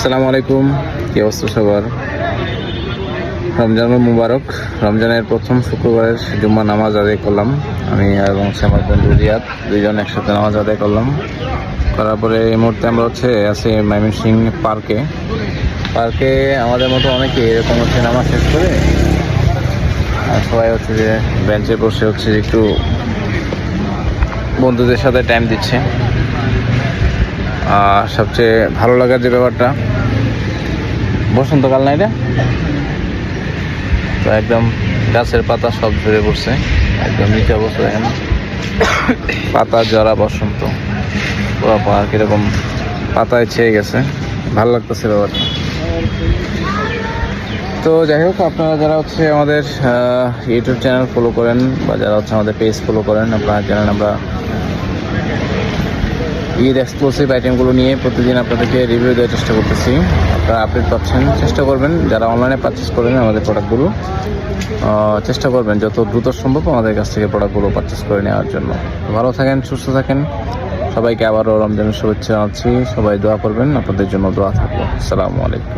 আসসালামু আলাইকুম, কি অবস্থা সবার? রমজান মুবারক। রমজানের প্রথম শুক্রবারের জুম্মা নামাজ আদায় করলাম আমি এবং আমার বন্ধু রিয়াদ, দুইজন একসাথে নামাজ আদায় করলাম। করার পরে এই মুহূর্তে আমরা আছি ময়মনসিংহ পার্কে আমাদের মতো অনেকে এরকম নামাজ শেষ করে আর সবাই যে বেঞ্চে বসে একটু বন্ধুদের সাথে টাইম দিচ্ছে। সবচেয়ে ভালো লাগার যে ব্যাপারটা, বসন্তকাল না এটা, তো একদম গাছের পাতা সব ঝরে পড়ছে, একদম নিচে অবস্থা দেখেন, পাতা জরা বসন্ত, পুরো পার্ক এরকম পাতায় ছেয়ে গেছে, ভালো লাগতেছে ব্যাপারটা। তো যাই হোক, আপনারা যারা আমাদের ইউটিউব চ্যানেল ফলো করেন বা যারা আমাদের পেজ ফলো করেন, আপনারা জানেন আমরা ঈদ এক্সক্লুসিভ আইটেমগুলো নিয়ে প্রতিদিন আপনাদেরকে রিভিউ দেওয়ার চেষ্টা করতেছি। আপনারা আপডেট পাচ্ছেন, চেষ্টা করবেন যারা অনলাইনে পারচেস করবেন আমাদের প্রোডাক্টগুলো, চেষ্টা করবেন যত দ্রুত সম্ভব আমাদের কাছ থেকে প্রোডাক্টগুলো পারচেস করে নেওয়ার জন্য। ভালো থাকেন, সুস্থ থাকেন, সবাইকে আবারও রমজানের শুভেচ্ছা জানাচ্ছি। সবাই দোয়া করবেন, আপনাদের জন্য দোয়া থাকবো। আসসালামু আলাইকুম।